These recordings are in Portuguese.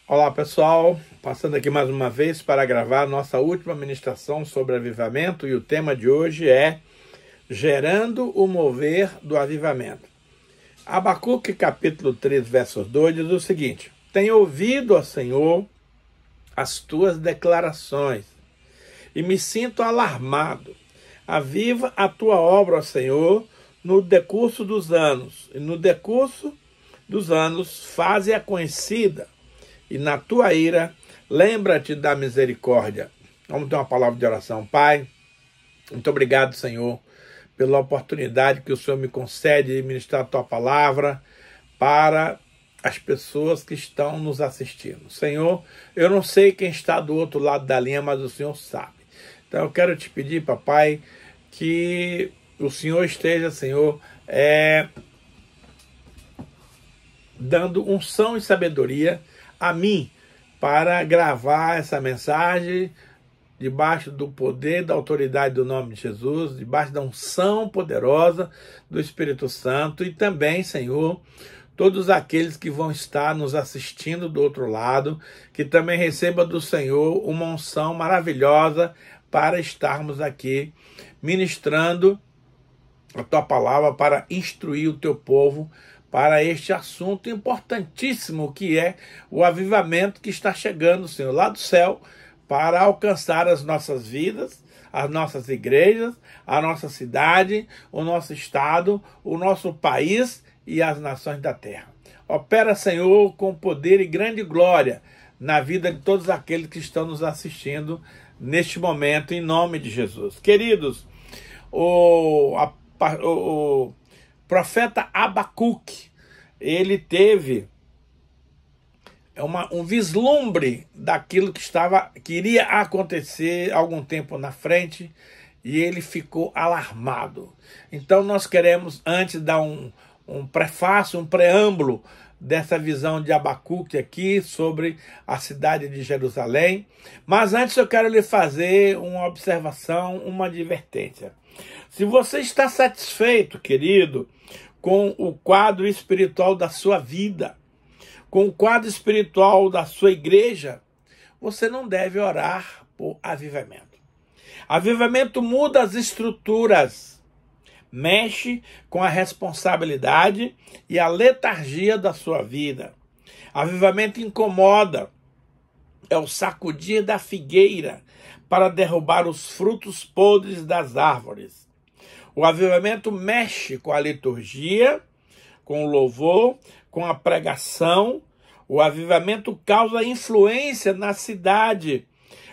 Olá pessoal, passando aqui mais uma vez para gravar nossa última ministração sobre avivamento e o tema de hoje é Gerando o Mover do Avivamento. Abacuque capítulo 3, versos 2 diz o seguinte: Tenho ouvido, ó Senhor, as tuas declarações e me sinto alarmado. Aviva a tua obra, ó Senhor, no decurso dos anos, e no decurso dos anos faze-a conhecida. E na tua ira, lembra-te da misericórdia. Vamos ter uma palavra de oração. Pai, muito obrigado, Senhor, pela oportunidade que o Senhor me concede de ministrar a tua palavra para as pessoas que estão nos assistindo. Senhor, eu não sei quem está do outro lado da linha, mas o Senhor sabe. Então eu quero te pedir, papai, que o Senhor esteja, Senhor, dando unção e sabedoria a mim, para gravar essa mensagem debaixo do poder, da autoridade do nome de Jesus, debaixo da unção poderosa do Espírito Santo, e também, Senhor, todos aqueles que vão estar nos assistindo do outro lado, que também receba do Senhor uma unção maravilhosa para estarmos aqui ministrando a tua palavra, para instruir o teu povo para este assunto importantíssimo que é o avivamento que está chegando, Senhor, lá do céu, para alcançar as nossas vidas, as nossas igrejas, a nossa cidade, o nosso estado, o nosso país e as nações da terra. Opera, Senhor, com poder e grande glória na vida de todos aqueles que estão nos assistindo neste momento, em nome de Jesus. Queridos, o profeta Abacuque, ele teve um vislumbre daquilo que iria acontecer algum tempo na frente, e ele ficou alarmado. Então nós queremos antes dar um prefácio, um preâmbulo dessa visão de Abacuque aqui sobre a cidade de Jerusalém. Mas antes eu quero lhe fazer uma observação, uma advertência. Se você está satisfeito, querido, com o quadro espiritual da sua vida, com o quadro espiritual da sua igreja, você não deve orar por avivamento. Avivamento muda as estruturas, mexe com a responsabilidade e a letargia da sua vida. Avivamento incomoda, é o sacudir da figueira para derrubar os frutos podres das árvores. O avivamento mexe com a liturgia, com o louvor, com a pregação. O avivamento causa influência na cidade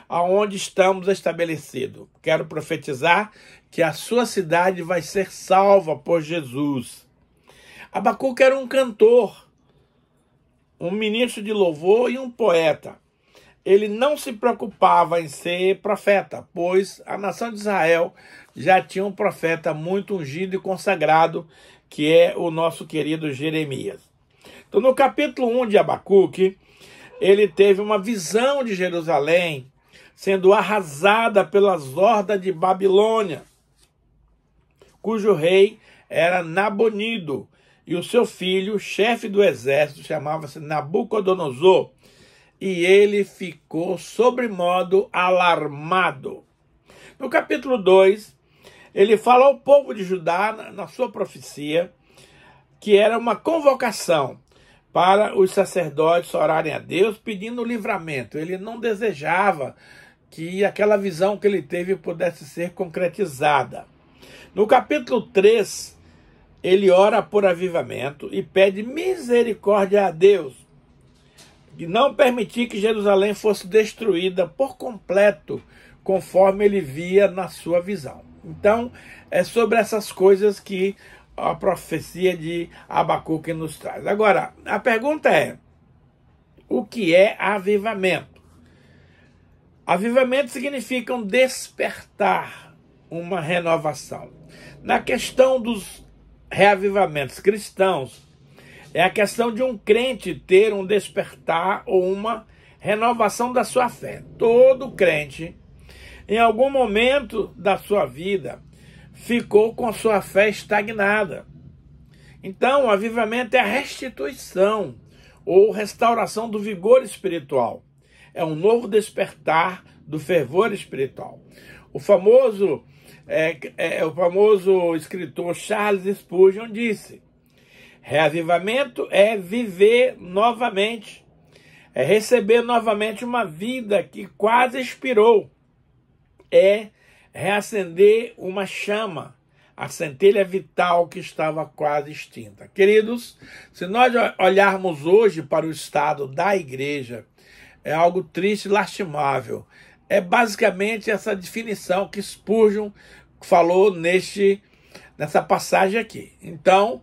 aonde estamos estabelecidos. Quero profetizar que a sua cidade vai ser salva por Jesus. Abacuque era um cantor, um ministro de louvor e um poeta. Ele não se preocupava em ser profeta, pois a nação de Israel já tinha um profeta muito ungido e consagrado, que é o nosso querido Jeremias. Então, no capítulo 1 de Abacuque, ele teve uma visão de Jerusalém sendo arrasada pelas hordas de Babilônia, cujo rei era Nabonido, e o seu filho, chefe do exército, chamava-se Nabucodonosor, e ele ficou sobremodo alarmado. No capítulo 2, ele fala ao povo de Judá, na sua profecia, que era uma convocação para os sacerdotes orarem a Deus pedindo livramento. Ele não desejava que aquela visão que ele teve pudesse ser concretizada. No capítulo 3, ele ora por avivamento e pede misericórdia a Deus, e não permitir que Jerusalém fosse destruída por completo, conforme ele via na sua visão. Então, é sobre essas coisas que a profecia de Abacuque nos traz. Agora, a pergunta é: o que é avivamento? Avivamento significa um despertar, uma renovação. Na questão dos reavivamentos cristãos, é a questão de um crente ter um despertar ou uma renovação da sua fé. Todo crente, em algum momento da sua vida, ficou com sua fé estagnada. Então, o avivamento é a restituição ou restauração do vigor espiritual. É um novo despertar do fervor espiritual. O famoso escritor Charles Spurgeon disse: reavivamento é viver novamente, é receber novamente uma vida que quase expirou, é reacender uma chama, a centelha vital que estava quase extinta. Queridos, se nós olharmos hoje para o estado da igreja, é algo triste e lastimável. É basicamente essa definição que Spurgeon falou nessa passagem aqui. Então,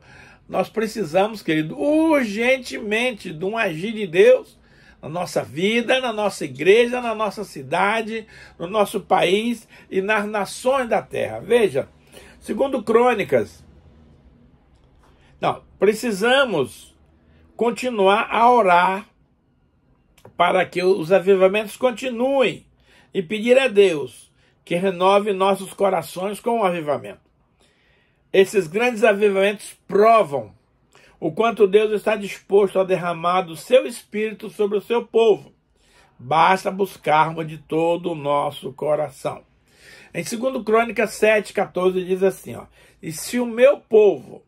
nós precisamos, querido, urgentemente de um agir de Deus na nossa vida, na nossa igreja, na nossa cidade, no nosso país e nas nações da terra. Veja, segundo Crônicas, precisamos continuar a orar para que os avivamentos continuem e pedir a Deus que renove nossos corações com o avivamento. Esses grandes avivamentos provam o quanto Deus está disposto a derramar do seu Espírito sobre o seu povo. Basta buscarmos de todo o nosso coração. Em 2 Crônicas 7,14 diz assim, e se o meu povo,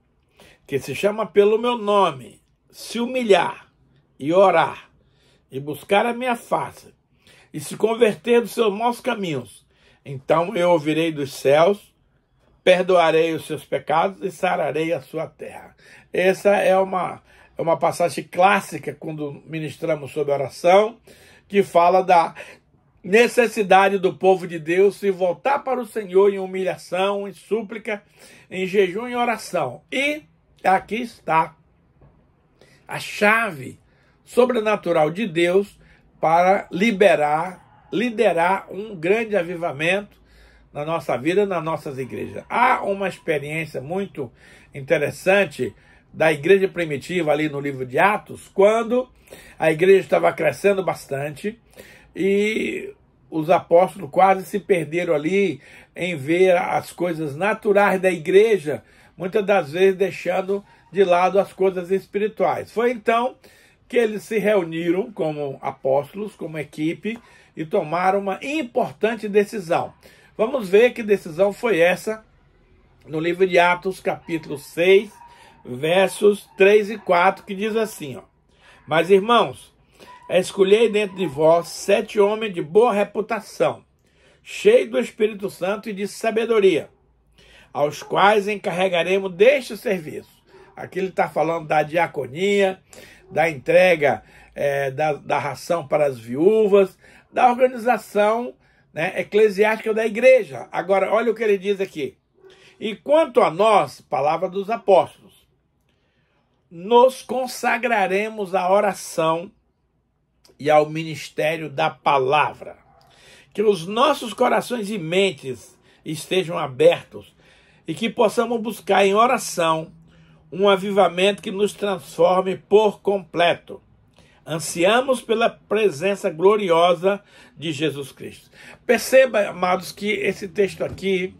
que se chama pelo meu nome, se humilhar e orar, e buscar a minha face, e se converter dos seus maus caminhos, então eu ouvirei dos céus, perdoarei os seus pecados e sararei a sua terra. Essa é uma passagem clássica quando ministramos sobre oração, que fala da necessidade do povo de Deus se voltar para o Senhor em humilhação, em súplica, em jejum e oração. E aqui está a chave sobrenatural de Deus para liderar um grande avivamento na nossa vida, nas nossas igrejas. Há uma experiência muito interessante da igreja primitiva ali no livro de Atos, quando a igreja estava crescendo bastante e os apóstolos quase se perderam ali em ver as coisas naturais da igreja, muitas das vezes deixando de lado as coisas espirituais. Foi então que eles se reuniram como apóstolos, como equipe, e tomaram uma importante decisão. Vamos ver que decisão foi essa no livro de Atos, capítulo 6, versos 3 e 4, que diz assim, mas, irmãos, escolhei dentro de vós 7 homens de boa reputação, cheios do Espírito Santo e de sabedoria, aos quais encarregaremos deste serviço. Aqui ele está falando da diaconia, da entrega da ração para as viúvas, da organização eclesiástica da igreja. Agora, olha o que ele diz aqui. E quanto a nós, palavra dos apóstolos, nos consagraremos à oração e ao ministério da palavra. Que os nossos corações e mentes estejam abertos e que possamos buscar em oração um avivamento que nos transforme por completo. Ansiamos pela presença gloriosa de Jesus Cristo. Perceba, amados, que esse texto aqui,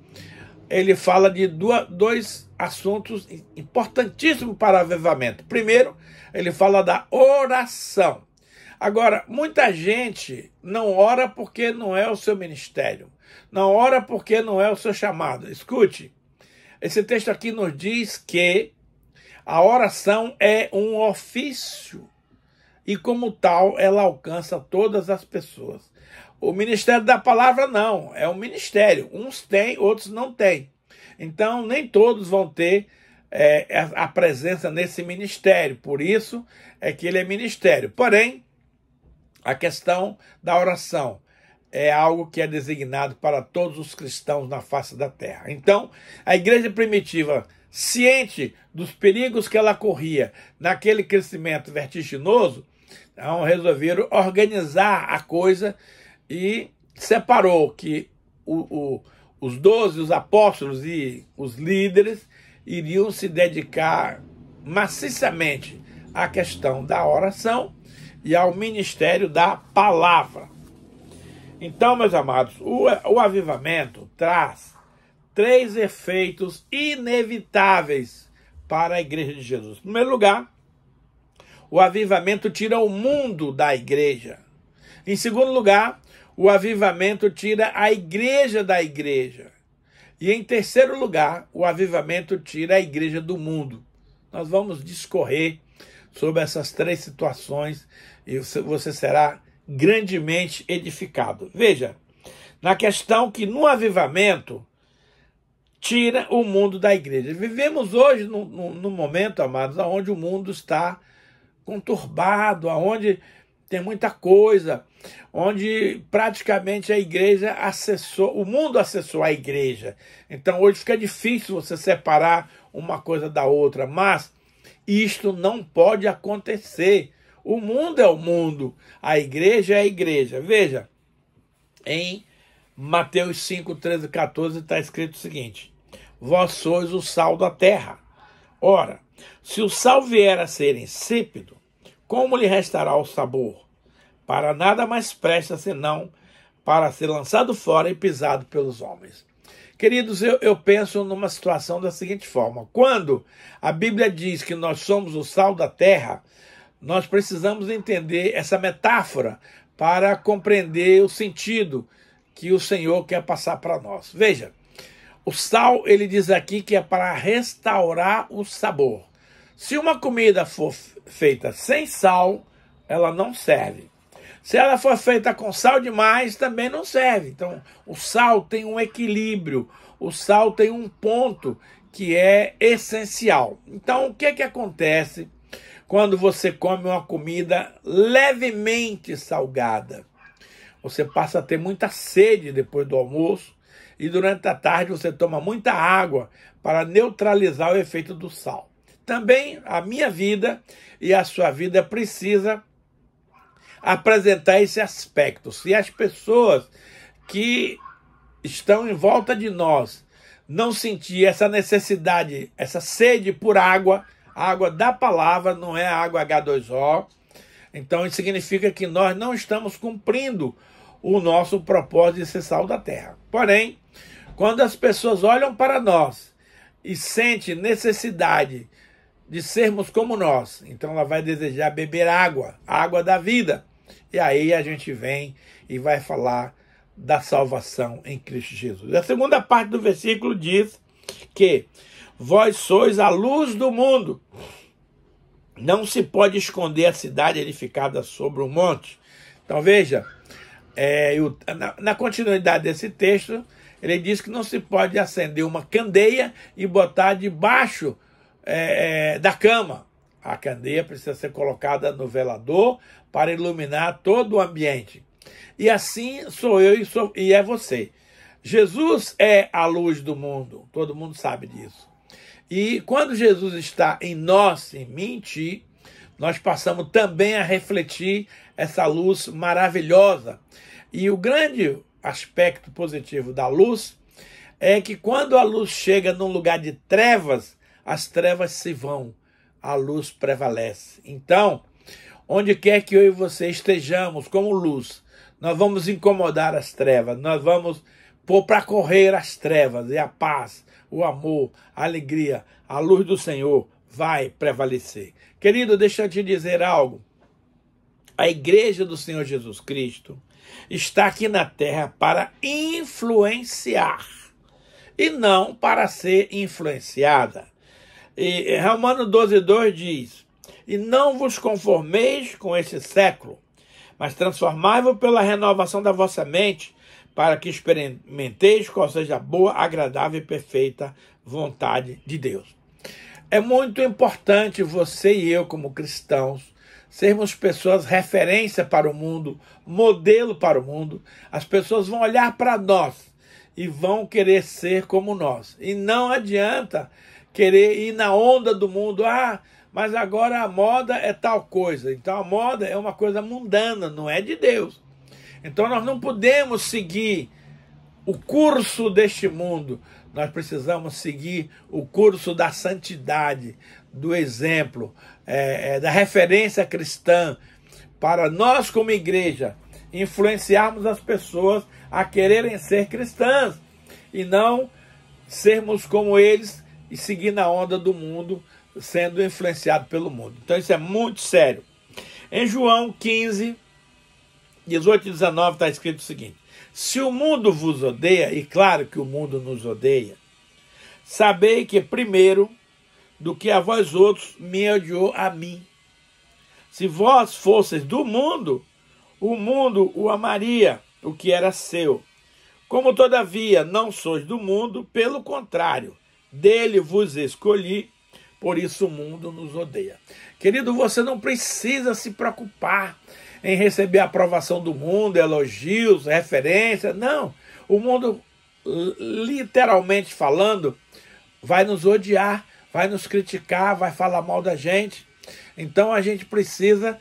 ele fala de dois assuntos importantíssimos para o avivamento. Primeiro, ele fala da oração. Agora, muita gente não ora porque não é o seu ministério. Não ora porque não é o seu chamado. Escute, esse texto aqui nos diz que a oração é um ofício e, como tal, ela alcança todas as pessoas. O ministério da palavra não, é um ministério. Uns têm, outros não têm. Então, nem todos vão ter a presença nesse ministério. Por isso é que ele é ministério. Porém, a questão da oração é algo que é designado para todos os cristãos na face da terra. Então, a igreja primitiva, ciente dos perigos que ela corria naquele crescimento vertiginoso, então resolveram organizar a coisa e separou que os 12, os apóstolos e os líderes iriam se dedicar maciçamente à questão da oração e ao ministério da palavra. Então, meus amados, o avivamento traz 3 efeitos inevitáveis para a igreja de Jesus. Em primeiro lugar, o avivamento tira o mundo da igreja. Em segundo lugar, o avivamento tira a igreja da igreja. E em terceiro lugar, o avivamento tira a igreja do mundo. Nós vamos discorrer sobre essas três situações e você será grandemente edificado. Veja, na questão que no avivamento tira o mundo da igreja. Vivemos hoje num momento, amados, onde o mundo está conturbado, onde tem muita coisa, onde praticamente a igreja o mundo acessou a igreja. Então hoje fica difícil você separar uma coisa da outra, mas isto não pode acontecer. O mundo é o mundo, a igreja é a igreja. Veja, em Mateus 5, 13 e 14 está escrito o seguinte: vós sois o sal da terra. Ora, se o sal vier a ser insípido, como lhe restará o sabor? Para nada mais presta senão para ser lançado fora e pisado pelos homens. Queridos, eu penso numa situação da seguinte forma: quando a Bíblia diz que nós somos o sal da terra, nós precisamos entender essa metáfora para compreender o sentido que o Senhor quer passar para nós. Veja, o sal, ele diz aqui que é para restaurar o sabor. Se uma comida for feita sem sal, ela não serve. Se ela for feita com sal demais, também não serve. Então, o sal tem um equilíbrio, o sal tem um ponto que é essencial. Então, o que acontece quando você come uma comida levemente salgada? Você passa a ter muita sede depois do almoço e durante a tarde você toma muita água para neutralizar o efeito do sal. Também a minha vida e a sua vida precisa apresentar esse aspecto. Se as pessoas que estão em volta de nós não sentir essa necessidade, essa sede por água, a água da palavra, não é a água H2O, então isso significa que nós não estamos cumprindo o nosso propósito de ser sal da terra. Porém, quando as pessoas olham para nós e sentem necessidade de sermos como nós, então ela vai desejar beber água, a água da vida. E aí a gente vem e vai falar da salvação em Cristo Jesus. A segunda parte do versículo diz que vós sois a luz do mundo. Não se pode esconder a cidade edificada sobre um monte. Então veja, na continuidade desse texto, ele diz que não se pode acender uma candeia e botar debaixo da cama. A candeia precisa ser colocada no velador para iluminar todo o ambiente. E assim sou eu e é você. Jesus é a luz do mundo, todo mundo sabe disso. E quando Jesus está em nós, em mim, em ti, nós passamos também a refletir essa luz maravilhosa. E o grande aspecto positivo da luz é que quando a luz chega num lugar de trevas, as trevas se vão, a luz prevalece. Então, onde quer que eu e você estejamos como luz, nós vamos incomodar as trevas, nós vamos pôr para correr as trevas, e a paz, o amor, a alegria, a luz do Senhor vai prevalecer. Querido, deixa eu te dizer algo. A igreja do Senhor Jesus Cristo está aqui na terra para influenciar e não para ser influenciada. E Romanos 12:2 diz: e não vos conformeis com este século, mas transformai-vos pela renovação da vossa mente, para que experimenteis qual seja a boa, agradável e perfeita vontade de Deus. É muito importante você e eu, como cristãos, sermos pessoas referência para o mundo, modelo para o mundo. As pessoas vão olhar para nós e vão querer ser como nós. E não adianta querer ir na onda do mundo. Ah, mas agora a moda é tal coisa. Então a moda é uma coisa mundana, não é de Deus. Então nós não podemos seguir o curso deste mundo. Nós precisamos seguir o curso da santidade, do exemplo, da referência cristã, para nós como igreja influenciarmos as pessoas a quererem ser cristãs e não sermos como eles e seguir na onda do mundo, sendo influenciado pelo mundo. Então isso é muito sério. Em João 15, 18 e 19 está escrito o seguinte: se o mundo vos odeia, e claro que o mundo nos odeia, sabei que primeiro do que a vós outros me odiou a mim. Se vós fosseis do mundo, o mundo o amaria, o que era seu. Como todavia não sois do mundo, pelo contrário, dele vos escolhi, por isso o mundo nos odeia. Querido, você não precisa se preocupar em receber a aprovação do mundo, elogios, referências. Não, o mundo, literalmente falando, vai nos odiar, vai nos criticar, vai falar mal da gente. Então a gente precisa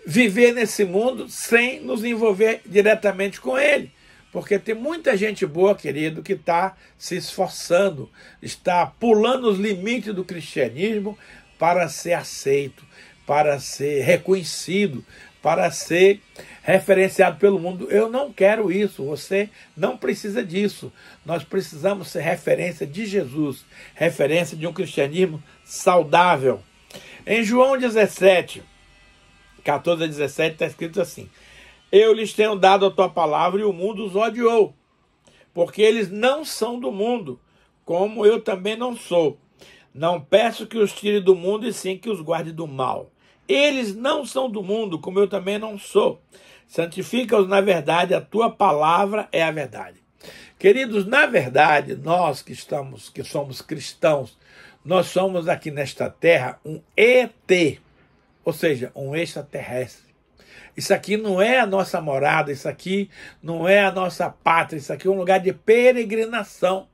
viver nesse mundo sem nos envolver diretamente com ele. Porque tem muita gente boa, querido, que está se esforçando, está pulando os limites do cristianismo para ser aceito, para ser reconhecido, para ser referenciado pelo mundo. Eu não quero isso, você não precisa disso. Nós precisamos ser referência de Jesus, referência de um cristianismo saudável. Em João 17, 14 a 17, está escrito assim: eu lhes tenho dado a tua palavra e o mundo os odiou, porque eles não são do mundo, como eu também não sou. Não peço que os tire do mundo, e sim que os guarde do mal. Eles não são do mundo, como eu também não sou. Santifica-os na verdade, a tua palavra é a verdade. Queridos, na verdade, nós que somos cristãos, nós somos aqui nesta terra um ET, ou seja, um extraterrestre. Isso aqui não é a nossa morada, isso aqui não é a nossa pátria, isso aqui é um lugar de peregrinação.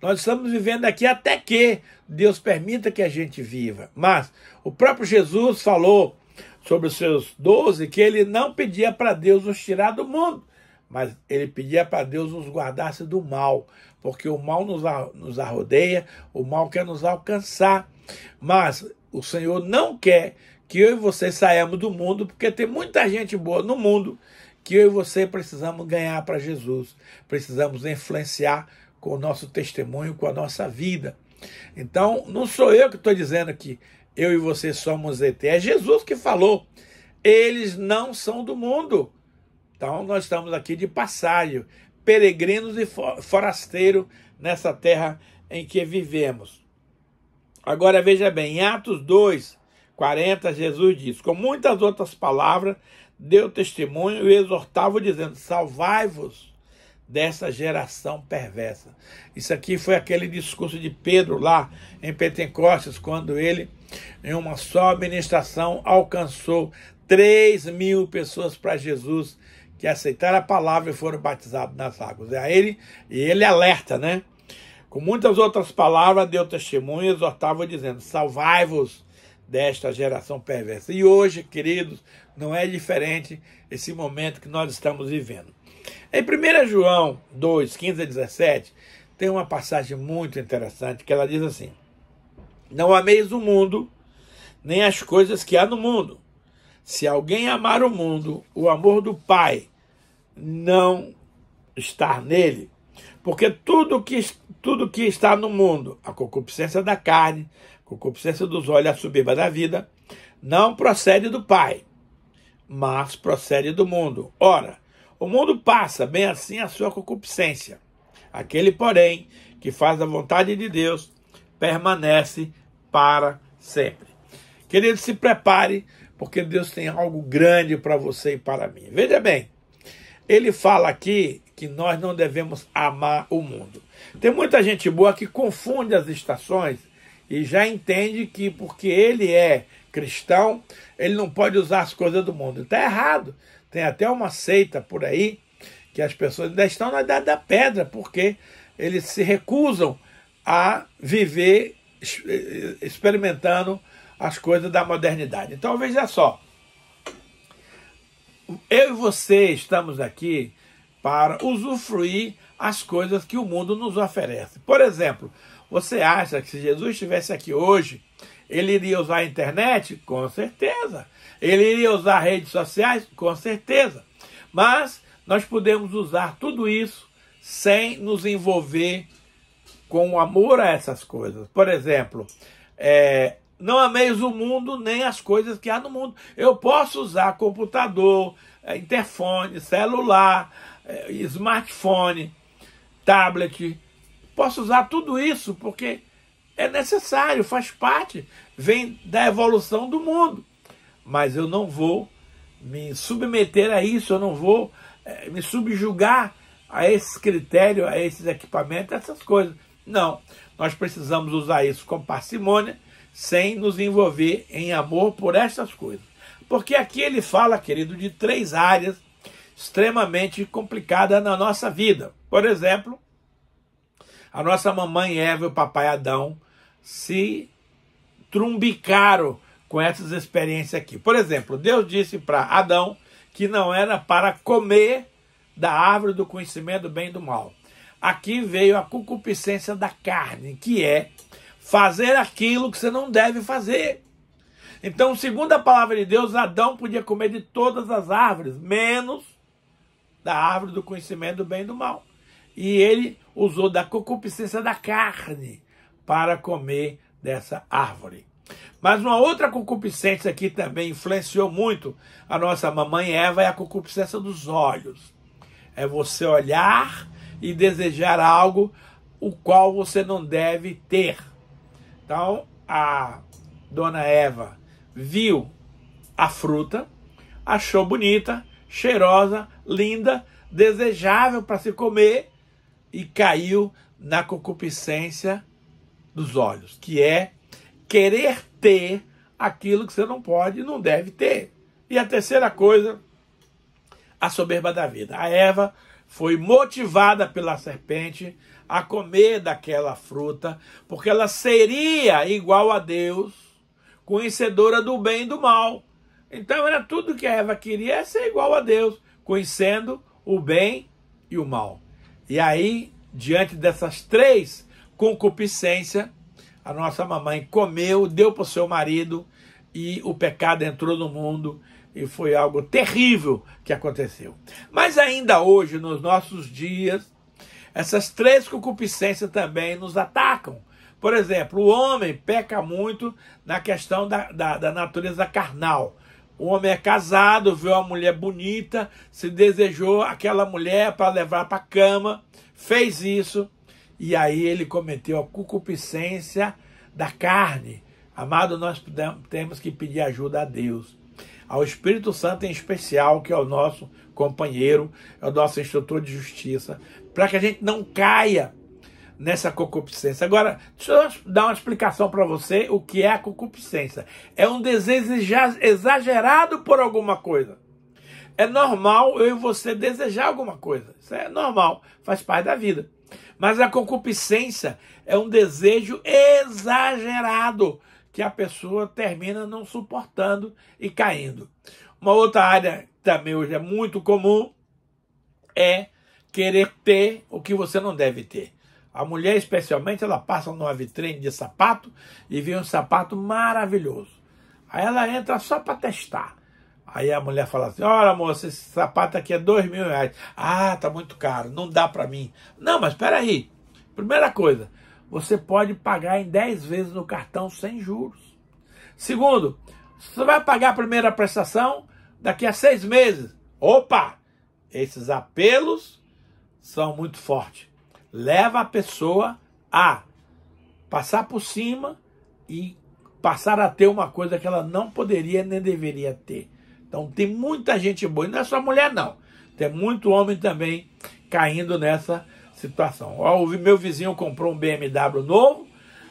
Nós estamos vivendo aqui até que Deus permita que a gente viva. Mas o próprio Jesus falou sobre os seus 12 que ele não pedia para Deus os tirar do mundo, mas ele pedia para Deus os guardasse do mal, porque o mal nos arrodeia, o mal quer nos alcançar. Mas o Senhor não quer que eu e você saímos do mundo, porque tem muita gente boa no mundo que eu e você precisamos ganhar para Jesus, precisamos influenciar com o nosso testemunho, com a nossa vida. Então, não sou eu que estou dizendo que eu e você somos ET, é Jesus que falou. Eles não são do mundo. Então, nós estamos aqui de passagem, peregrinos e forasteiros nessa terra em que vivemos. Agora, veja bem, em Atos 2, 40, Jesus diz: com muitas outras palavras, deu testemunho e exortava, dizendo: salvai-vos dessa geração perversa. Isso aqui foi aquele discurso de Pedro lá em Pentecostes, quando ele, em uma só ministração, alcançou 3.000 pessoas para Jesus, que aceitaram a palavra e foram batizados nas águas. E ele alerta, né? Com muitas outras palavras, deu testemunho e exortava, dizendo: salvai-vos desta geração perversa. E hoje, queridos, não é diferente esse momento que nós estamos vivendo. Em 1 João 2, 15 a 17, tem uma passagem muito interessante, que ela diz assim: não ameis o mundo, nem as coisas que há no mundo. Se alguém amar o mundo, o amor do Pai não está nele. Porque tudo que está no mundo, a concupiscência da carne, a concupiscência dos olhos, a soberba da vida, não procede do Pai, mas procede do mundo. Ora, o mundo passa, bem assim a sua concupiscência. Aquele, porém, que faz a vontade de Deus, permanece para sempre. Querido, se prepare, porque Deus tem algo grande para você e para mim. Veja bem, ele fala aqui que nós não devemos amar o mundo. Tem muita gente boa que confunde as estações e já entende que porque ele é cristão, ele não pode usar as coisas do mundo. Está errado. Tem até uma seita por aí que as pessoas ainda estão na idade da pedra, porque eles se recusam a viver experimentando as coisas da modernidade. Então, veja só. Eu e você estamos aqui para usufruir as coisas que o mundo nos oferece. Por exemplo, você acha que se Jesus estivesse aqui hoje, ele iria usar a internet? Com certeza. Ele iria usar redes sociais? Com certeza. Mas nós podemos usar tudo isso sem nos envolver com o amor a essas coisas. Por exemplo, não ameis o mundo nem as coisas que há no mundo. Eu posso usar computador, interfone, celular, smartphone, tablet. Posso usar tudo isso porque é necessário, faz parte, vem da evolução do mundo. Mas eu não vou me submeter a isso, eu não vou me subjugar a esses critérios, a esses equipamentos, essas coisas. Não, nós precisamos usar isso com parcimônia, sem nos envolver em amor por essas coisas. Porque aqui ele fala, querido, de 3 áreas extremamente complicadas na nossa vida. Por exemplo, a nossa mamãe Eva e o papai Adão se trumbicaram com essas experiências aqui. Por exemplo, Deus disse para Adão que não era para comer da árvore do conhecimento do bem e do mal. Aqui veio a concupiscência da carne, que é fazer aquilo que você não deve fazer. Então, segundo a palavra de Deus, Adão podia comer de todas as árvores, menos da árvore do conhecimento do bem e do mal. E ele usou da concupiscência da carne para comer dessa árvore. Mas uma outra concupiscência que também influenciou muito a nossa mamãe Eva é a concupiscência dos olhos. É você olhar e desejar algo o qual você não deve ter. Então, a dona Eva viu a fruta, achou bonita, cheirosa, linda, desejável para se comer e caiu na concupiscência dos olhos, que é querer ter aquilo que você não pode e não deve ter. E a terceira coisa, a soberba da vida. A Eva foi motivada pela serpente a comer daquela fruta, porque ela seria igual a Deus, conhecedora do bem e do mal. Então era tudo que a Eva queria, ser igual a Deus, conhecendo o bem e o mal. E aí, diante dessas 3 concupiscências, a nossa mamãe comeu, deu para o seu marido e o pecado entrou no mundo e foi algo terrível que aconteceu. Mas ainda hoje, nos nossos dias, essas 3 concupiscências também nos atacam. Por exemplo, o homem peca muito na questão da natureza carnal. O homem é casado, viu uma mulher bonita, se desejou aquela mulher para levar para a cama, fez isso, e aí ele cometeu a concupiscência da carne. Amado, nós temos que pedir ajuda a Deus, ao Espírito Santo em especial, que é o nosso companheiro, é o nosso instrutor de justiça, para que a gente não caia nessa concupiscência. Agora, deixa eu dar uma explicação para você o que é a concupiscência. É um desejo exagerado por alguma coisa. É normal eu e você desejar alguma coisa. Isso é normal, faz parte da vida. Mas a concupiscência é um desejo exagerado que a pessoa termina não suportando e caindo. Uma outra área que também hoje é muito comum é querer ter o que você não deve ter. A mulher, especialmente, ela passa numa vitrine de sapato e vê um sapato maravilhoso. Aí ela entra só para testar. Aí a mulher fala assim, olha moça, esse sapato aqui é R$2.000. Ah, tá muito caro, não dá para mim. Não, mas espera aí. Primeira coisa, você pode pagar em 10 vezes no cartão sem juros. Segundo, você vai pagar a primeira prestação daqui a 6 meses. Opa! Esses apelos são muito fortes. Leva a pessoa a passar por cima e passar a ter uma coisa que ela não poderia nem deveria ter. Então tem muita gente boa, e não é só mulher não, tem muito homem também caindo nessa situação. Ó, o meu vizinho comprou um BMW novo,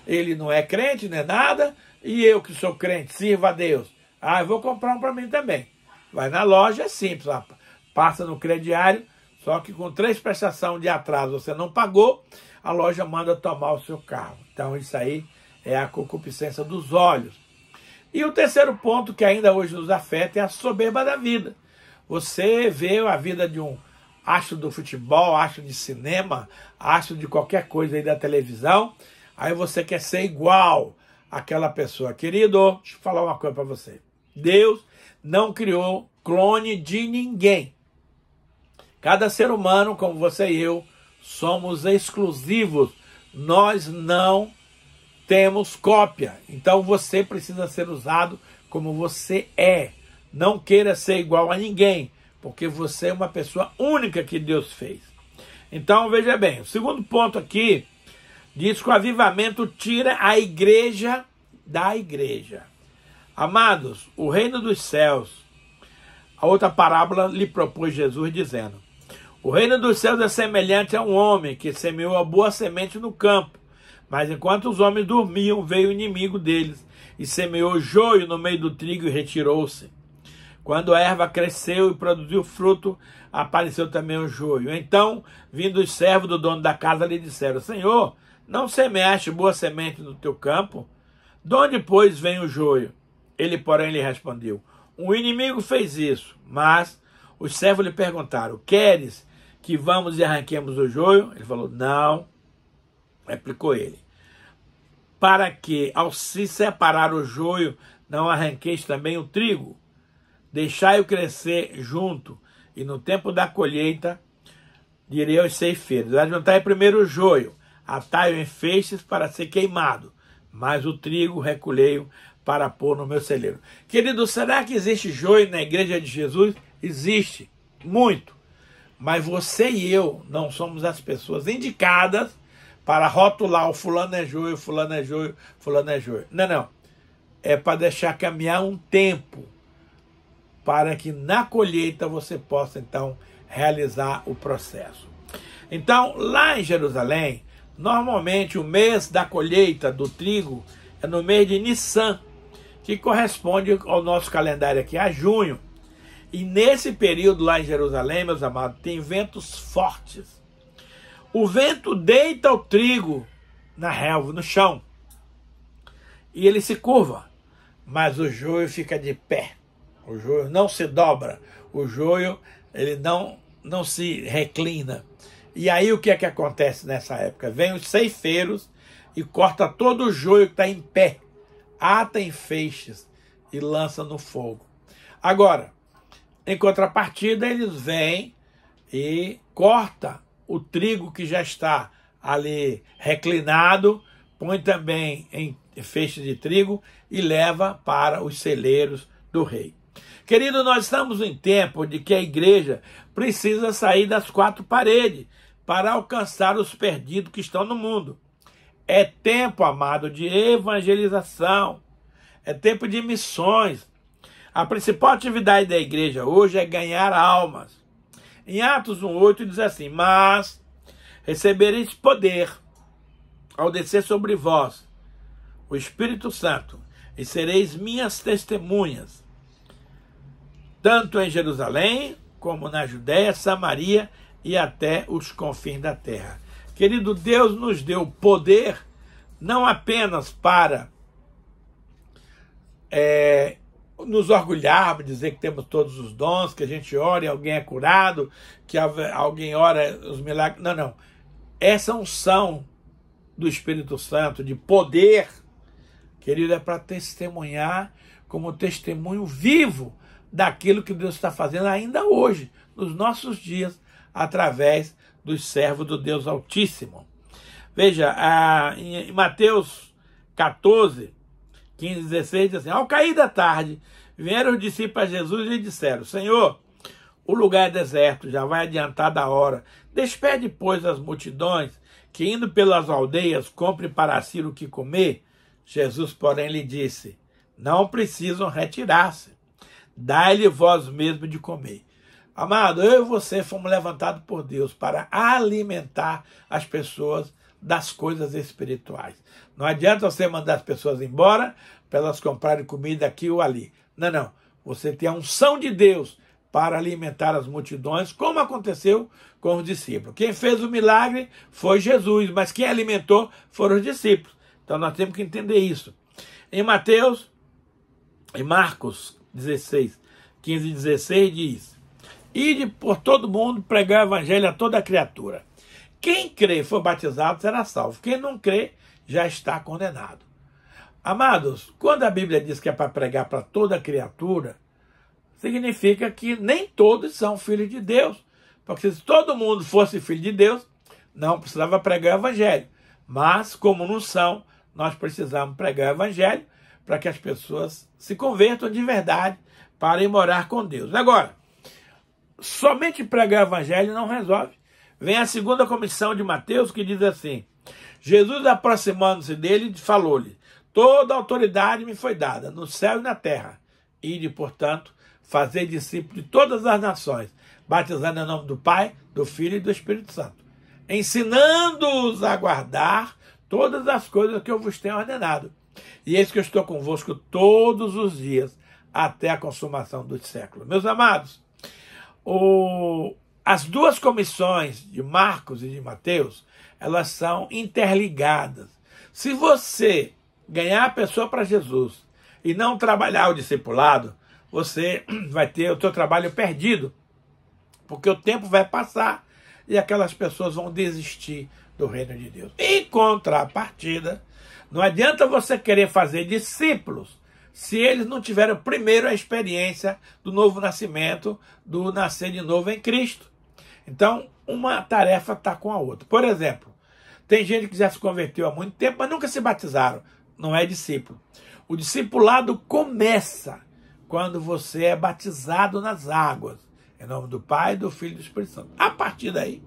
ele não é crente, nem nada, e eu que sou crente, sirva a Deus. Ah, eu vou comprar um para mim também. Vai na loja, é simples, passa no crediário, só que com 3 prestações de atraso você não pagou, a loja manda tomar o seu carro. Então isso aí é a concupiscência dos olhos. E o terceiro ponto que ainda hoje nos afeta é a soberba da vida. Você vê a vida de um astro do futebol, astro de cinema, astro de qualquer coisa aí da televisão, aí você quer ser igual àquela pessoa. Querido, deixa eu falar uma coisa para você. Deus não criou clone de ninguém. Cada ser humano, como você e eu, somos exclusivos. Nós não temos cópia. Então você precisa ser usado como você é. Não queira ser igual a ninguém, porque você é uma pessoa única que Deus fez. Então veja bem, o segundo ponto aqui diz que o avivamento tira a igreja da igreja. Amados, o reino dos céus, a outra parábola lhe propôs Jesus dizendo: o reino dos céus é semelhante a um homem que semeou a boa semente no campo. Mas enquanto os homens dormiam, veio o inimigo deles e semeou joio no meio do trigo e retirou-se. Quando a erva cresceu e produziu fruto, apareceu também o joio. Então, vindo os servos do dono da casa, lhe disseram: Senhor, não semeaste boa semente no teu campo? De onde, pois, vem o joio? Ele, porém, lhe respondeu: o inimigo fez isso. Mas os servos lhe perguntaram: queres que vamos e arranquemos o joio? Ele falou: não. Replicou ele: para que, ao se separar o joio, não arranqueis também o trigo? Deixai-o crescer junto, e no tempo da colheita direi aos ceifeiros: ajuntai primeiro o joio, atai-o em feixes para ser queimado, mas o trigo recolhei-o para pôr no meu celeiro. Querido, será que existe joio na igreja de Jesus? Existe, muito. Mas você e eu não somos as pessoas indicadas para rotular: o fulano é joio, fulano é joio, fulano é joio. Não, não. É para deixar caminhar um tempo, para que na colheita você possa, então, realizar o processo. Então, lá em Jerusalém, normalmente o mês da colheita do trigo é no mês de Nissan, que corresponde ao nosso calendário aqui, a junho. E nesse período lá em Jerusalém, meus amados, tem ventos fortes. O vento deita o trigo na relva, no chão, e ele se curva, mas o joio fica de pé. O joio não se dobra, o joio ele não se reclina. E aí o que é que acontece nessa época? Vem os ceifeiros e corta todo o joio que está em pé, ata em feixes e lança no fogo. Agora, em contrapartida, eles vêm e corta o trigo que já está ali reclinado, põe também em feixes de trigo e leva para os celeiros do rei. Querido, nós estamos em tempo de que a igreja precisa sair das quatro paredes para alcançar os perdidos que estão no mundo. É tempo, amado, de evangelização. É tempo de missões. A principal atividade da igreja hoje é ganhar almas. Em Atos 1,8 diz assim: mas recebereis poder ao descer sobre vós o Espírito Santo, e sereis minhas testemunhas, tanto em Jerusalém, como na Judéia, Samaria e até os confins da terra. Querido, Deus nos deu poder não apenas para nos orgulharmos, dizer que temos todos os dons, que a gente ora e alguém é curado, que alguém ora os milagres. Não, não. Essa unção do Espírito Santo, de poder, querido, é para testemunhar como testemunho vivo daquilo que Deus está fazendo ainda hoje, nos nossos dias, através dos servos do Deus Altíssimo. Veja, em Mateus 14, 15, 16, diz assim: ao cair da tarde, vieram os discípulos a Jesus e lhe disseram: Senhor, o lugar é deserto, já vai adiantada a hora. Despede, pois, as multidões, que indo pelas aldeias, comprem para si o que comer. Jesus, porém, lhe disse: não precisam retirar-se, dai-lhe vós mesmo de comer. Amado, eu e você fomos levantados por Deus para alimentar as pessoas das coisas espirituais. Não adianta você mandar as pessoas embora para elas comprarem comida aqui ou ali. Não, não. Você tem a unção de Deus para alimentar as multidões, como aconteceu com os discípulos. Quem fez o milagre foi Jesus, mas quem alimentou foram os discípulos. Então nós temos que entender isso. Em Marcos 16, 15 e 16 diz: ide por todo mundo pregar o evangelho a toda criatura. Quem crê e for batizado será salvo. Quem não crê já está condenado. Amados, quando a Bíblia diz que é para pregar para toda criatura, significa que nem todos são filhos de Deus. Porque se todo mundo fosse filho de Deus, não precisava pregar o evangelho. Mas, como não são, nós precisamos pregar o evangelho para que as pessoas se convertam de verdade para ir morar com Deus. Agora, somente pregar o evangelho não resolve. Vem a segunda comissão de Mateus que diz assim: Jesus, aproximando-se dele, falou-lhe: toda autoridade me foi dada, no céu e na terra. Ide, portanto, fazer discípulos de todas as nações, batizando em nome do Pai, do Filho e do Espírito Santo, ensinando-os a guardar todas as coisas que eu vos tenho ordenado. E eis que eu estou convosco todos os dias, até a consumação dos séculos. Meus amados, as duas comissões de Marcos e de Mateus, elas são interligadas. Se você ganhar a pessoa para Jesus e não trabalhar o discipulado, você vai ter o seu trabalho perdido, porque o tempo vai passar e aquelas pessoas vão desistir do reino de Deus. Em contrapartida, não adianta você querer fazer discípulos se eles não tiveram primeiro a experiência do novo nascimento, do nascer de novo em Cristo. Então, uma tarefa está com a outra. Por exemplo, tem gente que já se converteu há muito tempo, mas nunca se batizaram. Não é discípulo. O discipulado começa quando você é batizado nas águas, em nome do Pai, do Filho e do Espírito Santo. A partir daí,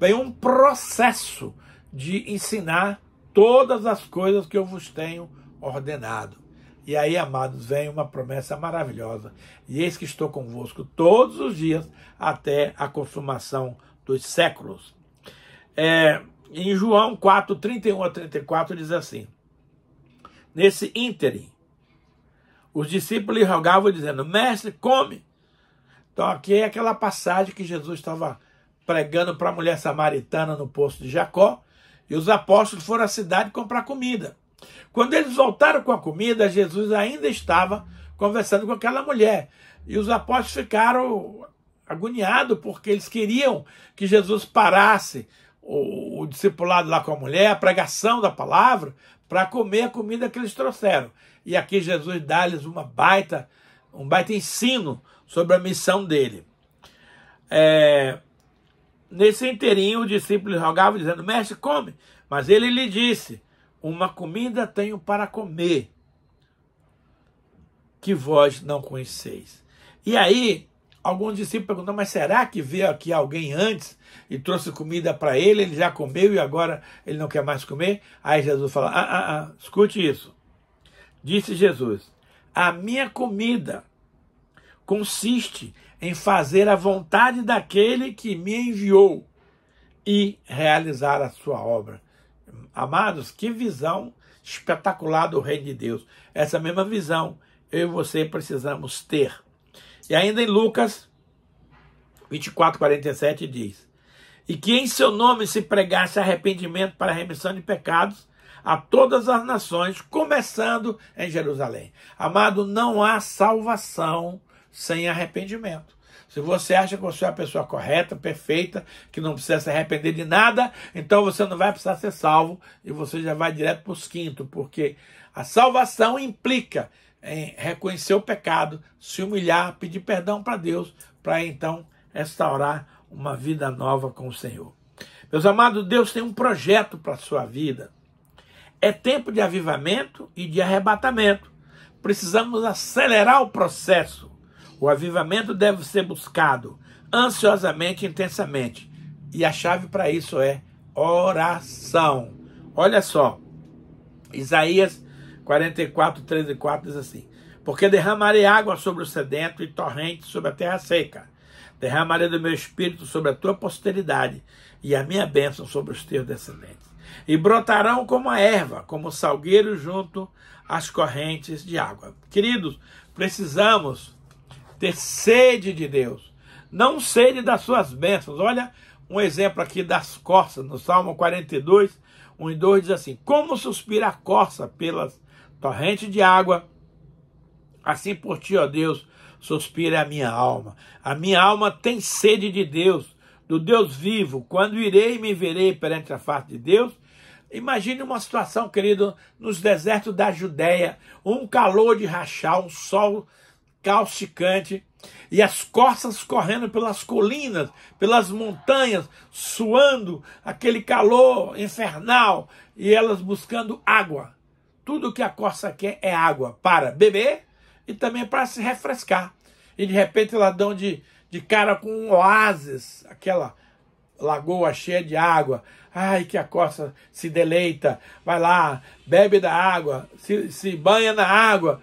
vem um processo de ensinar todas as coisas que eu vos tenho ordenado. E aí, amados, vem uma promessa maravilhosa. E eis que estou convosco todos os dias até a consumação dos séculos. Em João 4, 31 a 34, diz assim: nesse ínterim, os discípulos lhe rogavam, dizendo: mestre, come. Então aqui é aquela passagem que Jesus estava pregando para a mulher samaritana no poço de Jacó, e os apóstolos foram à cidade comprar comida. Quando eles voltaram com a comida, Jesus ainda estava conversando com aquela mulher. E os apóstolos ficaram agoniados, porque eles queriam que Jesus parasse o discipulado lá com a mulher, a pregação da palavra, para comer a comida que eles trouxeram. E aqui Jesus dá-lhes um baita ensino sobre a missão dele. Nesse inteirinho, o discípulo lhe rogava, dizendo: mestre, come. Mas ele lhe disse: uma comida tenho para comer, que vós não conheceis. E aí, alguns discípulos perguntam: mas será que veio aqui alguém antes e trouxe comida para ele, ele já comeu e agora ele não quer mais comer? Aí Jesus fala: escute isso. Disse Jesus: a minha comida consiste em fazer a vontade daquele que me enviou e realizar a sua obra. Amados, que visão espetacular do reino de Deus. Essa mesma visão eu e você precisamos ter. E ainda em Lucas 24, 47 diz: e que em seu nome se pregasse arrependimento para a remissão de pecados a todas as nações, começando em Jerusalém. Amado, não há salvação sem arrependimento. Se você acha que você é a pessoa correta, perfeita, que não precisa se arrepender de nada, então você não vai precisar ser salvo e você já vai direto para os quintos, porque a salvação implica em reconhecer o pecado, se humilhar, pedir perdão para Deus, para então restaurar uma vida nova com o Senhor. Meus amados, Deus tem um projeto para a sua vida. É tempo de avivamento e de arrebatamento. Precisamos acelerar o processo. O avivamento deve ser buscado ansiosamente e intensamente. E a chave para isso é oração. Olha só, Isaías 44, 13 e 4 diz assim: porque derramarei água sobre o sedento e torrente sobre a terra seca. Derramarei do meu espírito sobre a tua posteridade e a minha bênção sobre os teus descendentes. E brotarão como a erva, como o salgueiro junto às correntes de água. Queridos, precisamos ter sede de Deus, não sede das suas bênçãos. Olha um exemplo aqui das corças, no Salmo 42, 1 e 2 diz assim: como suspira a corça pelas torrentes de água, assim por ti, ó Deus, suspira a minha alma. A minha alma tem sede de Deus, do Deus vivo. Quando irei e me verei perante a face de Deus? Imagine uma situação, querido, nos desertos da Judéia, um calor de rachar, um sol causticante, e as corças correndo pelas colinas, pelas montanhas, suando aquele calor infernal, e elas buscando água. tudo que a corça quer é água para beber e também para se refrescar. E de repente ela dão de cara com um oásis, aquela lagoa cheia de água. Ai, que a corça se deleita, vai lá, bebe da água, se banha na água.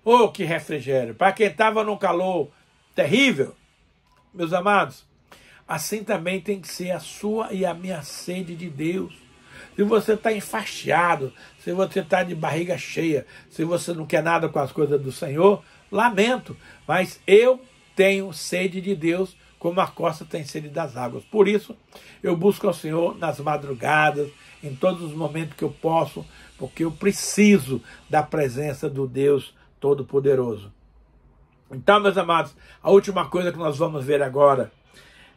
Oh, que refrigério! Para quem estava num calor terrível, meus amados, assim também tem que ser a sua e a minha sede de Deus. Se você está enfastiado, se você está de barriga cheia, se você não quer nada com as coisas do Senhor, lamento, mas eu tenho sede de Deus como a corça tem sede das águas. Por isso, eu busco ao Senhor nas madrugadas, em todos os momentos que eu posso, porque eu preciso da presença do Deus Todo-Poderoso. Então, meus amados, a última coisa que nós vamos ver agora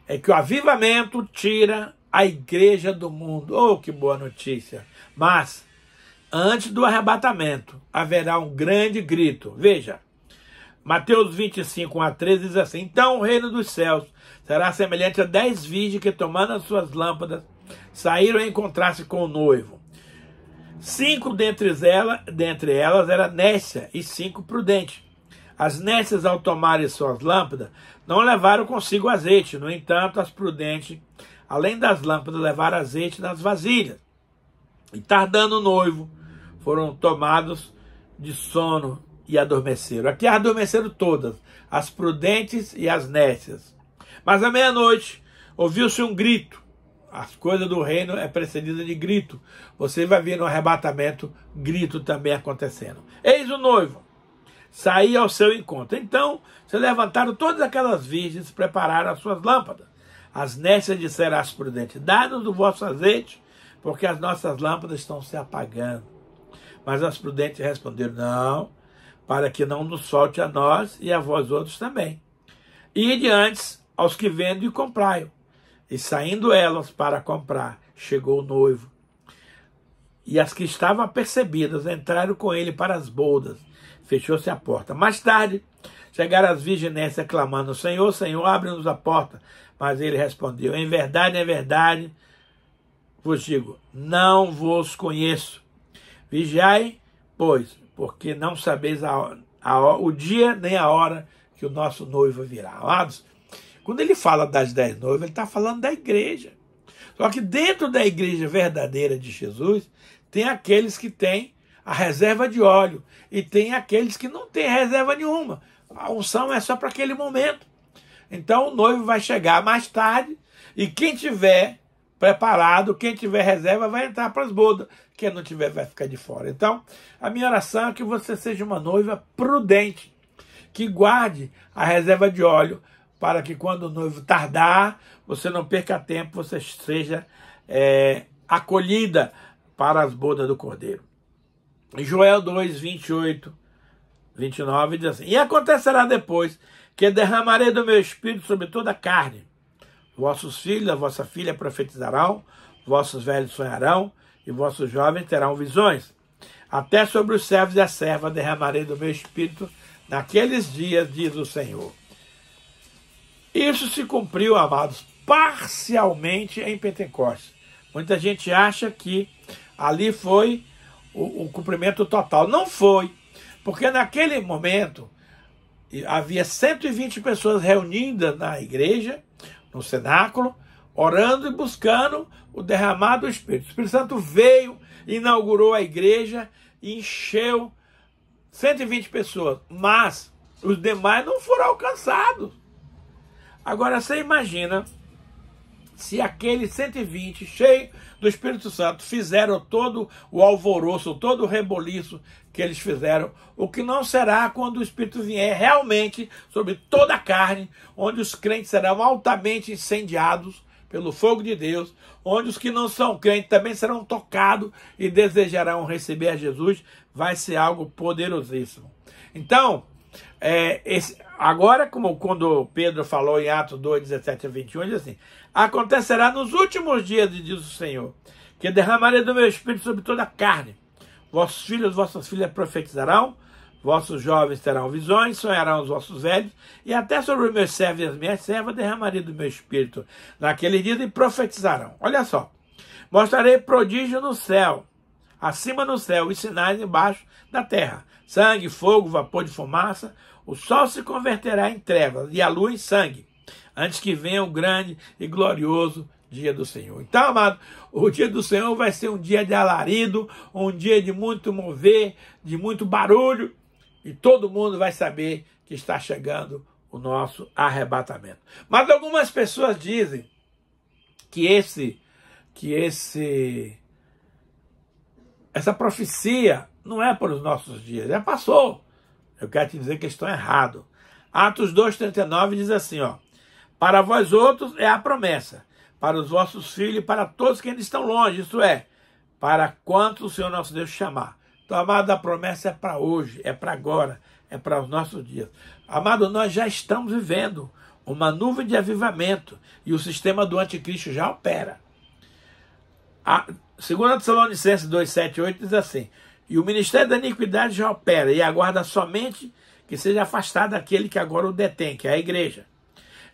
é que o avivamento tira a igreja do mundo. Oh, que boa notícia! Mas, antes do arrebatamento, haverá um grande grito. Veja, Mateus 25, 1 a 13 diz assim: então o reino dos céus será semelhante a 10 virgens que, tomando as suas lâmpadas, saíram a encontrar-se com o noivo. 5 dentre elas eram nécias e 5 prudentes. As nécias, ao tomarem suas lâmpadas, não levaram consigo azeite. No entanto, as prudentes, além das lâmpadas, levaram azeite nas vasilhas. E tardando o noivo, foram tomados de sono e adormeceram. Aqui adormeceram todas, as prudentes e as nécias. Mas à meia-noite, ouviu-se um grito. As coisas do reino é precedida de grito. Você vai ver no arrebatamento grito também acontecendo. Eis o noivo, saía ao seu encontro. Então se levantaram todas aquelas virgens e prepararam as suas lâmpadas. As nécias disseram às prudentes: dá-nos o vosso azeite, porque as nossas lâmpadas estão se apagando. Mas as prudentes responderam: não, para que não nos solte a nós e a vós outros também. Ide antes aos que vendem e comprai-o. E saindo elas para comprar, chegou o noivo. E as que estavam apercebidas entraram com ele para as bodas. Fechou-se a porta. Mais tarde, chegaram as virgens clamando: Senhor, Senhor, abre-nos a porta. Mas ele respondeu: em verdade, vos digo, não vos conheço. Vigiai, pois, porque não sabeis o dia nem a hora que o nosso noivo virá. Amados, quando ele fala das 10 noivas, ele está falando da igreja. Só que dentro da igreja verdadeira de Jesus, tem aqueles que têm a reserva de óleo e tem aqueles que não têm reserva nenhuma. A unção é só para aquele momento. Então o noivo vai chegar mais tarde e quem tiver preparado, quem tiver reserva, vai entrar para as bodas. Quem não tiver vai ficar de fora. Então, a minha oração é que você seja uma noiva prudente, que guarde a reserva de óleo, para que quando o noivo tardar, você não perca tempo, você seja acolhida para as bodas do Cordeiro. Em Joel 2, 28, 29 diz assim: e acontecerá depois que derramarei do meu espírito sobre toda a carne. Vossos filhos, a vossa filha profetizarão, vossos velhos sonharão, e vossos jovens terão visões. Até sobre os servos e a serva derramarei do meu espírito naqueles dias, diz o Senhor. Isso se cumpriu, amados, parcialmente em Pentecostes. Muita gente acha que ali foi o cumprimento total. Não foi, porque naquele momento havia 120 pessoas reunidas na igreja, no cenáculo, orando e buscando o derramar do Espírito. O Espírito Santo veio, inaugurou a igreja e encheu 120 pessoas, mas os demais não foram alcançados. Agora você imagina se aqueles 120 cheios do Espírito Santo fizeram todo o alvoroço, todo o reboliço que eles fizeram, o que não será quando o Espírito vier realmente sobre toda a carne, onde os crentes serão altamente incendiados pelo fogo de Deus, onde os que não são crentes também serão tocados e desejarão receber a Jesus. Vai ser algo poderosíssimo. Então, agora, como quando Pedro falou em Atos 2, 17 a 21, ele diz assim: acontecerá nos últimos dias, diz o Senhor, que derramarei do meu espírito sobre toda a carne. Vossos filhos, vossas filhas profetizarão, vossos jovens terão visões, sonharão os vossos velhos, e até sobre os meus servos e as minhas servas derramarei do meu espírito naquele dia e profetizarão. Olha só, mostrarei prodígio no céu, acima no céu e sinais embaixo da terra: sangue, fogo, vapor de fumaça. O sol se converterá em trevas e a lua em sangue, antes que venha o grande e glorioso dia do Senhor. Então, amado, o dia do Senhor vai ser um dia de alarido, um dia de muito mover, de muito barulho, e todo mundo vai saber que está chegando o nosso arrebatamento. Mas algumas pessoas dizem que essa profecia não é para os nossos dias, já passou. Eu quero te dizer que eles estão errados. Atos 2,39 diz assim, ó: para vós outros é a promessa, para os vossos filhos e para todos que ainda estão longe, isto é, para quantos o Senhor nosso Deus chamar. Então, amado, a promessa é para hoje, é para agora, é para os nossos dias. Amado, nós já estamos vivendo uma nuvem de avivamento e o sistema do anticristo já opera. 2 Tessalonicenses 2, 7 e 8 diz assim: e o ministério da iniquidade já opera e aguarda somente que seja afastado aquele que agora o detém, que é a igreja.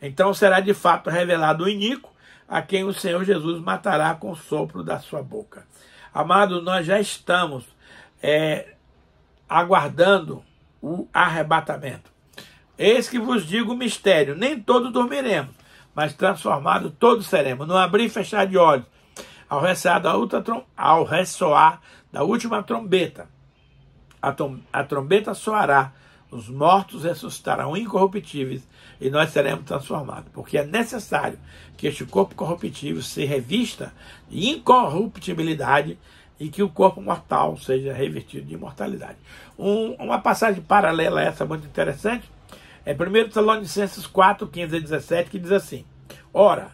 Então será de fato revelado o iníquo, a quem o Senhor Jesus matará com o sopro da sua boca. Amado, nós já estamos aguardando o arrebatamento. Eis que vos digo o mistério: nem todos dormiremos, mas transformados todos seremos, no abrir e fechar de olhos, ao ressoar da última trombeta. A trombeta soará, os mortos ressuscitarão incorruptíveis e nós seremos transformados, porque é necessário que este corpo corruptível se revista de incorruptibilidade e que o corpo mortal seja revestido de imortalidade. Uma passagem paralela a essa muito interessante é 1 Tessalonicenses 4, 15 a 17, que diz assim: ora,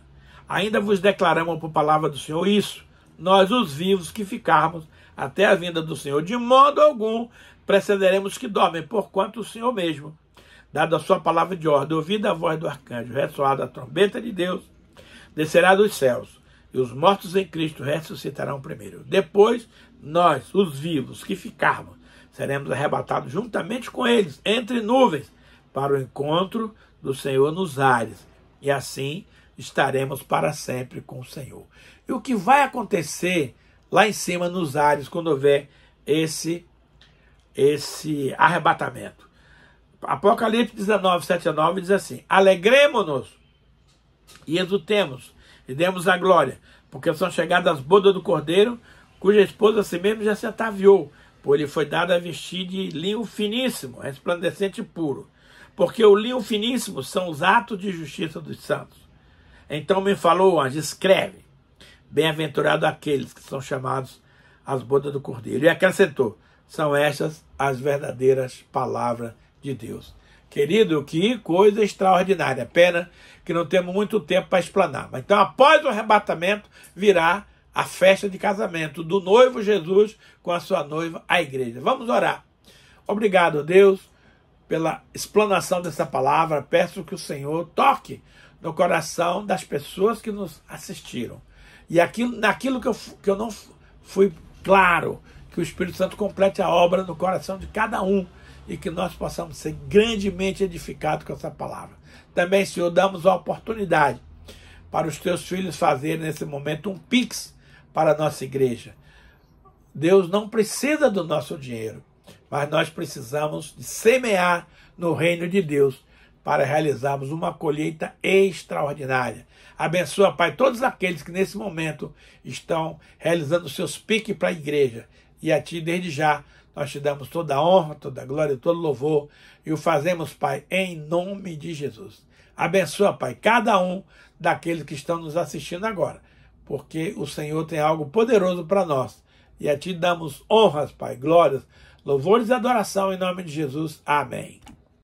ainda vos declaramos por palavra do Senhor isso, nós os vivos que ficarmos até a vinda do Senhor, de modo algum precederemos que dormem, porquanto o Senhor mesmo, dado a sua palavra de ordem, ouvida a voz do arcanjo, ressoada a trombeta de Deus, descerá dos céus, e os mortos em Cristo ressuscitarão primeiro. Depois, nós, os vivos que ficarmos, seremos arrebatados juntamente com eles, entre nuvens, para o encontro do Senhor nos ares, e assim estaremos para sempre com o Senhor. E o que vai acontecer lá em cima nos ares, quando houver esse arrebatamento? Apocalipse 19, 7 a 9 diz assim: alegremo-nos e exultemos e demos a glória, porque são chegadas as bodas do Cordeiro, cuja esposa a si mesmo já se ataviou, pois lhe foi dado a vestir de linho finíssimo, resplandecente e puro, porque o linho finíssimo são os atos de justiça dos santos. Então me falou o anjo: escreve, bem-aventurado aqueles que são chamados às bodas do Cordeiro. E acrescentou: são estas as verdadeiras palavras de Deus. Querido, que coisa extraordinária. Pena que não temos muito tempo para explanar. Mas então, após o arrebatamento, virá a festa de casamento do noivo Jesus com a sua noiva, a igreja. Vamos orar. Obrigado, Deus, pela explanação dessa palavra. Peço que o Senhor toque no coração das pessoas que nos assistiram. E naquilo que eu não fui claro, que o Espírito Santo complete a obra no coração de cada um e que nós possamos ser grandemente edificados com essa palavra. Também, Senhor, damos a oportunidade para os teus filhos fazerem nesse momento um pix para a nossa igreja. Deus não precisa do nosso dinheiro, mas nós precisamos de semear no reino de Deus para realizarmos uma colheita extraordinária. Abençoa, Pai, todos aqueles que nesse momento estão realizando seus piques para a igreja. E a Ti, desde já, nós te damos toda a honra, toda a glória, todo o louvor. E o fazemos, Pai, em nome de Jesus. Abençoa, Pai, cada um daqueles que estão nos assistindo agora, porque o Senhor tem algo poderoso para nós. E a Ti damos honras, Pai, glórias, louvores e adoração em nome de Jesus. Amém.